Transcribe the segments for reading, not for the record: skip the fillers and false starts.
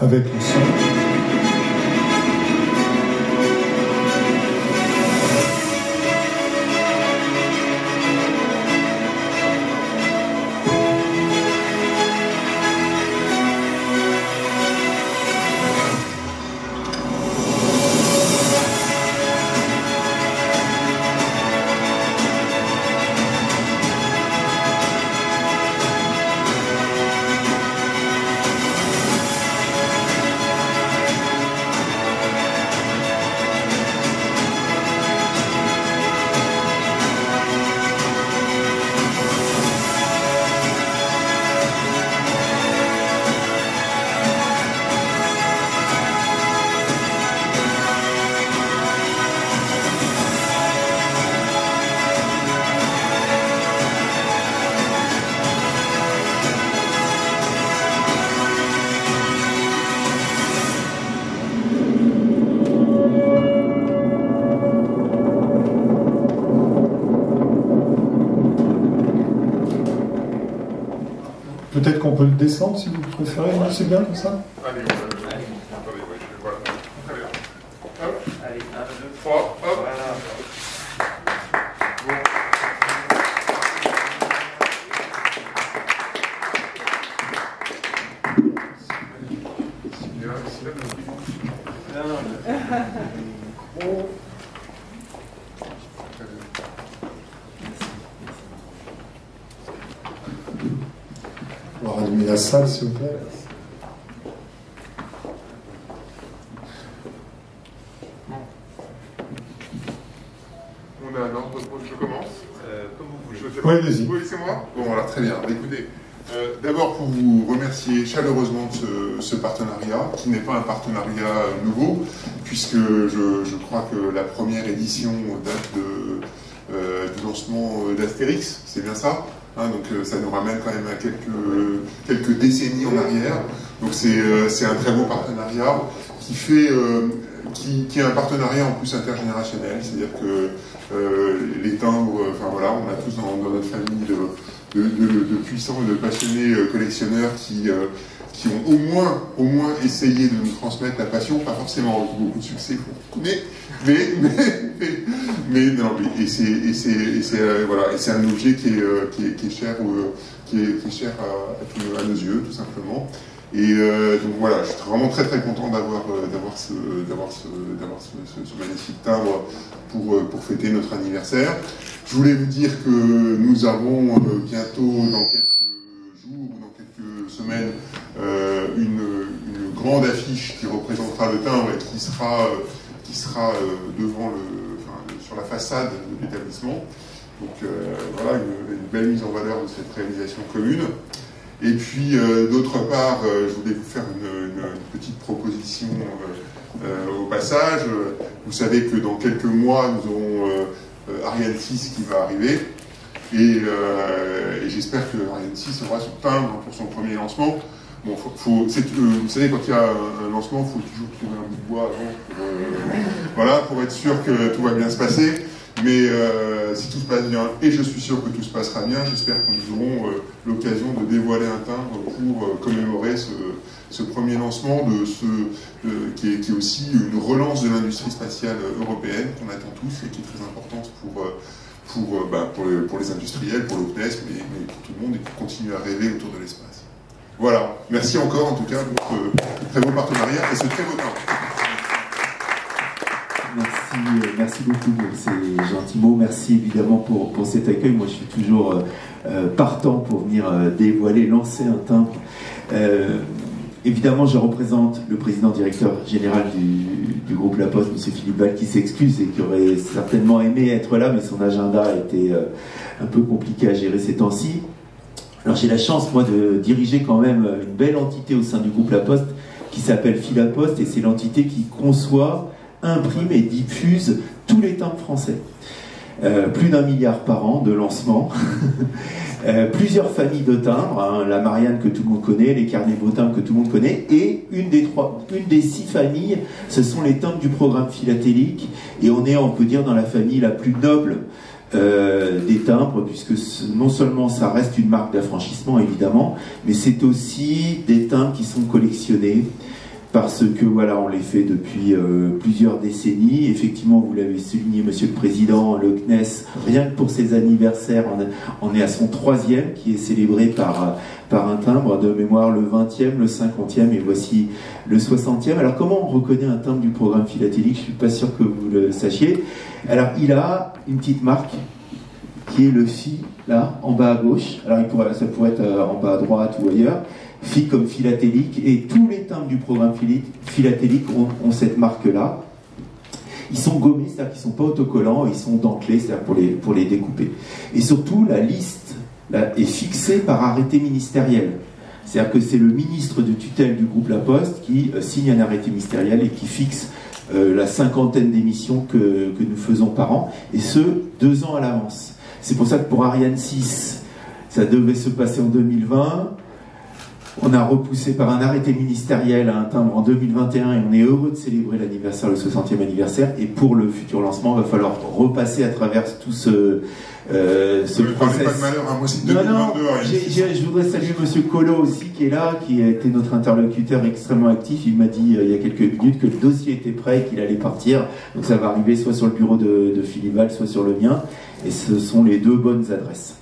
avec le son. Peut-être qu'on peut le descendre si vous préférez. Non, c'est bien comme ça. Allez, attendez, voilà. Très bien. Hop. Allez, 1, 2, 3, hop. Voilà. On va rallumer la salle, s'il vous plaît. On a un ordre, je commence. Comme vous voulez. Oui, vas-y. Oui, c'est moi. Bon, alors très bien. Écoutez, d'abord pour vous remercier chaleureusement de ce partenariat, qui n'est pas un partenariat nouveau, puisque je crois que la première édition date du lancement d'Astérix, c'est bien ça, hein, donc ça nous ramène quand même à quelques décennies en arrière. Donc c'est un très beau partenariat qui fait qui est un partenariat en plus intergénérationnel, c'est-à-dire que les timbres, enfin voilà, on a tous dans notre famille de puissants et de passionnés collectionneurs qui ont au moins essayé de nous transmettre la passion, pas forcément avec beaucoup de succès, mais non, et c'est un objet qui est cher à nos yeux, tout simplement. Et donc voilà, je suis vraiment très très content d'avoir ce magnifique timbre pour fêter notre anniversaire. Je voulais vous dire que nous avons bientôt, dans quelques jours ou dans quelques semaines, une grande affiche qui représentera le timbre et qui sera devant sur la façade de l'établissement. Donc voilà, une belle mise en valeur de cette réalisation commune. Et puis, d'autre part, je voulais vous faire une petite proposition au passage. Vous savez que dans quelques mois, nous aurons Ariane 6 qui va arriver. Et j'espère que Ariane 6 aura son timbre pour son premier lancement. Bon, vous savez, quand il y a un lancement, il faut toujours trouver un bout de bois avant pour être sûr que tout va bien se passer. Mais si tout se passe bien, et je suis sûr que tout se passera bien, j'espère que nous aurons l'occasion de dévoiler un timbre pour commémorer ce premier lancement qui est aussi une relance de l'industrie spatiale européenne qu'on attend tous et qui est très importante pour les industriels, pour l'OCNES, mais pour tout le monde et qui continue à rêver autour de l'espace. Voilà, merci encore en tout cas pour ce très beau partenariat et ce très beau timbre. Merci beaucoup pour ces gentils mots. Merci évidemment pour cet accueil. Moi, je suis toujours partant pour venir dévoiler, lancer un timbre. Évidemment, je représente le président directeur général du groupe La Poste, M. Philippe Ball, qui s'excuse et qui aurait certainement aimé être là, mais son agenda a été un peu compliqué à gérer ces temps-ci. Alors, j'ai la chance, moi, de diriger quand même une belle entité au sein du groupe La Poste qui s'appelle Philapost, et c'est l'entité qui conçoit, imprime et diffuse tous les timbres français. Plus d'1 milliard par an de lancement, plusieurs familles de timbres, hein, la Marianne que tout le monde connaît, les carnets beaux timbres que tout le monde connaît, et une des 6 familles, ce sont les timbres du programme philatélique, et on peut dire, dans la famille la plus noble des timbres, puisque non seulement ça reste une marque d'affranchissement évidemment, mais c'est aussi des timbres qui sont collectionnés, parce que voilà, on les fait depuis plusieurs décennies. Effectivement, vous l'avez souligné, Monsieur le Président, le CNES, rien que pour ses anniversaires, on est à son 3e, qui est célébré par un timbre de mémoire, le 20e, le 50e, et voici le 60e. Alors, comment on reconnaît un timbre du programme philatélique? Je ne suis pas sûr que vous le sachiez. Alors, il a une petite marque, qui est le Phi, là, en bas à gauche. Alors, ça pourrait être en bas à droite ou ailleurs. Phi comme philatélique, et tous les timbres du programme philatélique ont cette marque-là. Ils sont gommés, c'est-à-dire qu'ils ne sont pas autocollants, ils sont dentelés, c'est-à-dire pour les découper. Et surtout, la liste là, est fixée par arrêté ministériel. C'est-à-dire que c'est le ministre de tutelle du groupe La Poste qui signe un arrêté ministériel et qui fixe la 50aine d'émissions que nous faisons par an, et ce, 2 ans à l'avance. C'est pour ça que pour Ariane 6, ça devait se passer en 2020. On a repoussé par un arrêté ministériel à un timbre en 2021 et on est heureux de célébrer l'anniversaire, le 60e anniversaire. Et pour le futur lancement, il va falloir repasser à travers tout ce process. Pas de malheur, hein. Moi c'est 2022. Non, je voudrais saluer Monsieur Collot aussi qui est là, qui a été notre interlocuteur extrêmement actif. Il m'a dit il y a quelques minutes que le dossier était prêt et qu'il allait partir. Donc ça va arriver soit sur le bureau de Philibald, soit sur le mien. Et ce sont les 2 bonnes adresses.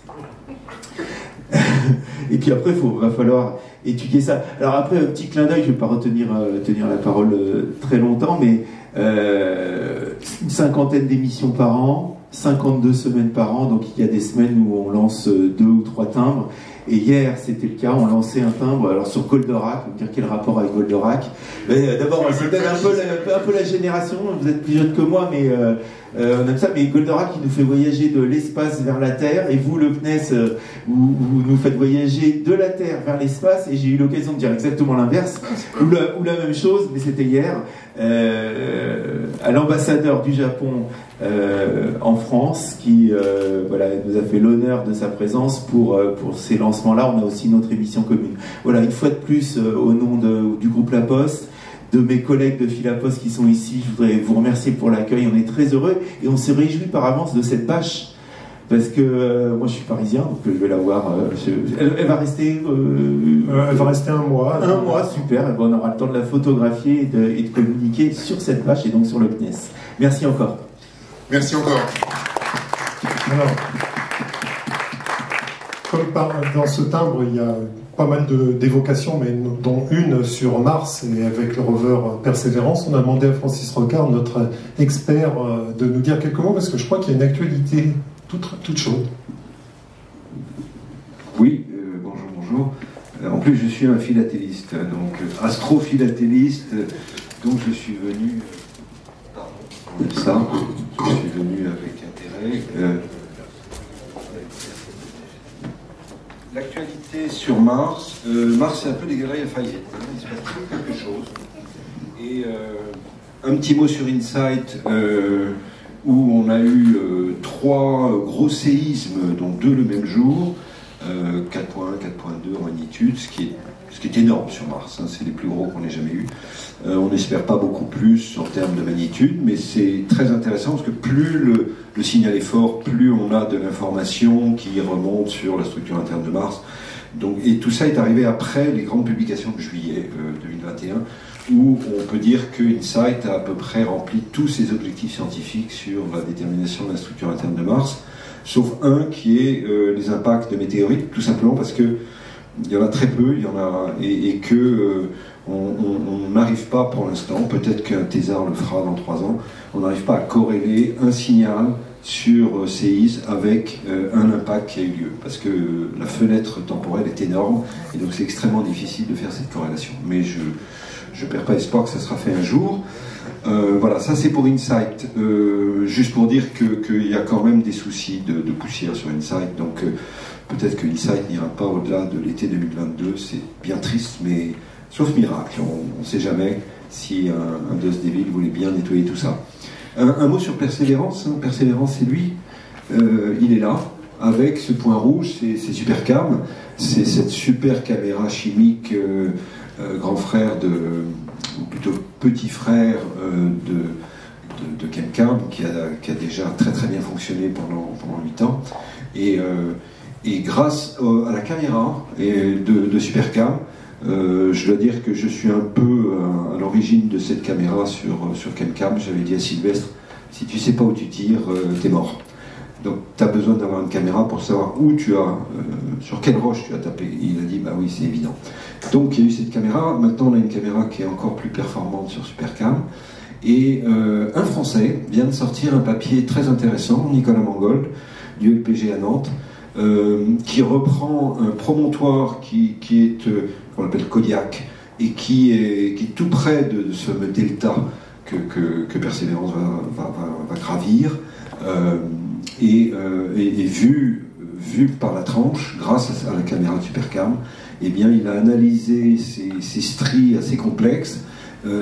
Et puis après, va falloir étudier ça. Alors après, un petit clin d'œil, je ne vais pas tenir la parole très longtemps, mais une 50aine d'émissions par an, 52 semaines par an, donc il y a des semaines où on lance 2 ou 3 timbres. Et hier, c'était le cas, on lançait un timbre alors sur Goldorak. Vous me dire quel rapport avec Goldorak? D'abord, c'est peut-être un peu la génération, vous êtes plus jeune que moi, mais on aime ça. Mais Goldorak, il nous fait voyager de l'espace vers la Terre, et vous, le CNES, vous nous faites voyager de la Terre vers l'espace, et j'ai eu l'occasion de dire exactement l'inverse, ou la même chose, mais c'était hier, à l'ambassadeur du Japon en France, qui voilà, nous a fait l'honneur de sa présence pour ces lancements-là. On a aussi notre émission commune. Voilà, une fois de plus, au nom du groupe La Poste, de mes collègues de Philapost qui sont ici, je voudrais vous remercier pour l'accueil. On est très heureux et on se réjouit par avance de cette bâche. Parce que moi je suis parisien, donc je vais la voir. Elle va rester. Elle va rester 1 mois. 1 mois, super. Bon, on aura le temps de la photographier et de communiquer sur cette bâche et donc sur le CNES. Merci encore. Merci encore. Alors, comme dans ce timbre, il y a pas mal d'évocations, mais dont une sur Mars et avec le rover Persévérance. On a demandé à Francis Rocard, notre expert, de nous dire quelques mots, parce que je crois qu'il y a une actualité toute chaude. Oui, bonjour. En plus, je suis un philatéliste, donc astrophilatéliste, donc je suis venu... ça, je suis venu avec intérêt. L'actualité sur Mars, Mars c'est un peu des galeries Lafayette, il se passe toujours quelque chose. Et un petit mot sur Insight, où on a eu 3 gros séismes, dont 2 le même jour, 4.1, 4.2 en magnitude, ce qui est énorme sur Mars, hein, c'est les plus gros qu'on ait jamais eu. On n'espère pas beaucoup plus en termes de magnitude, mais c'est très intéressant parce que plus le signal est fort, plus on a de l'information qui remonte sur la structure interne de Mars. Donc, et tout ça est arrivé après les grandes publications de juillet 2021, où on peut dire que InSight a à peu près rempli tous ses objectifs scientifiques sur la détermination de la structure interne de Mars, sauf un qui est les impacts de météorites, tout simplement parce que il y en a très peu, il y en a, et que on n'arrive pas pour l'instant, peut-être qu'un thésard le fera dans 3 ans, on n'arrive pas à corréler un signal sur séisme avec un impact qui a eu lieu, parce que la fenêtre temporelle est énorme, et donc c'est extrêmement difficile de faire cette corrélation. Mais je ne perds pas espoir que ça sera fait un jour. Voilà, ça c'est pour InSight. Juste pour dire qu'il y a quand même des soucis de poussière sur InSight, donc peut-être que InSight n'ira pas au-delà de l'été 2022, c'est bien triste, mais sauf miracle, on ne sait jamais si un DOS Devil voulait bien nettoyer tout ça. Un mot sur Persévérance, hein. Persévérance c'est lui, il est là, avec ce point rouge, c'est Supercam, c'est cette super caméra chimique grand frère ou plutôt petit frère de Chemcam, qui a déjà très très bien fonctionné pendant 8 ans, et grâce à la caméra de Supercam, Je dois dire que je suis un peu à l'origine de cette caméra sur Camcam. J'avais dit à Sylvestre, si tu sais pas où tu tires, t'es mort. Donc tu as besoin d'avoir une caméra pour savoir où tu as, sur quelle roche tu as tapé. Et il a dit, bah oui, c'est évident. Donc il y a eu cette caméra. Maintenant on a une caméra qui est encore plus performante sur Supercam. Et un Français vient de sortir un papier très intéressant, Nicolas Mangold, du LPG à Nantes, qui reprend un promontoire qui est, qu'on appelle Kodiak, et qui est tout près de ce fameux delta que Persévérance va gravir, et vu par la tranche, grâce à la caméra de Supercam, eh bien, il a analysé ces stries assez complexes,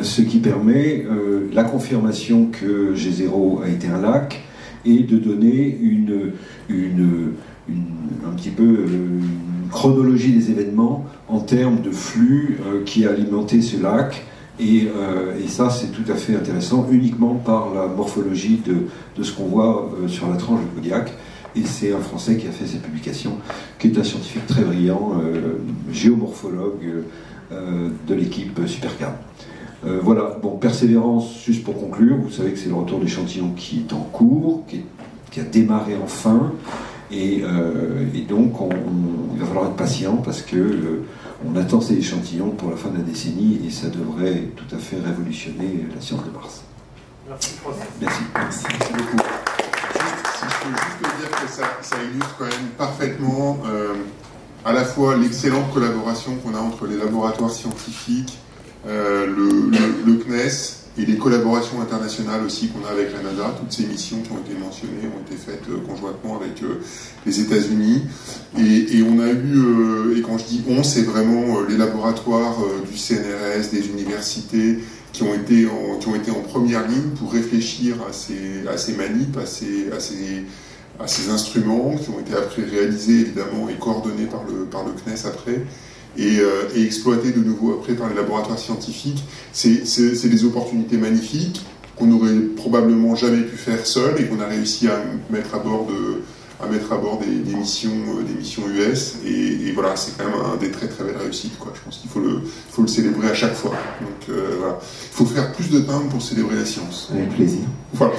ce qui permet la confirmation que G0 a été un lac, et de donner un petit peu une chronologie des événements en termes de flux qui a alimenté ce lac, et ça c'est tout à fait intéressant uniquement par la morphologie de ce qu'on voit sur la tranche de Kodiak. Et c'est un Français qui a fait cette publication, qui est un scientifique très brillant, géomorphologue de l'équipe Supercam. Voilà, bon, Persévérance, juste pour conclure, vous savez que c'est le retour d'échantillon qui est en cours, qui a démarré enfin, et donc il va falloir être patient parce que on attend ces échantillons pour la fin de la décennie et ça devrait tout à fait révolutionner la science de Mars. Merci. Merci beaucoup. Si je peux juste dire que ça illustre quand même parfaitement à la fois l'excellente collaboration qu'on a entre les laboratoires scientifiques, le CNES et les collaborations internationales aussi qu'on a avec la NASA. Toutes ces missions qui ont été mentionnées ont été faites conjointement avec les États-Unis. Et on a eu, et quand je dis on, c'est vraiment les laboratoires du CNRS, des universités qui ont été en première ligne pour réfléchir à ces manips, à ces instruments qui ont été après réalisés évidemment et coordonnés par le CNES après. Et exploité de nouveau après par les laboratoires scientifiques, c'est des opportunités magnifiques qu'on n'aurait probablement jamais pu faire seul et qu'on a réussi à mettre à bord des missions US. Et voilà, c'est quand même un des très très belles réussites, quoi. Je pense qu'il faut le célébrer à chaque fois. Donc voilà, il faut faire plus de timbres pour célébrer la science. Avec plaisir. Voilà.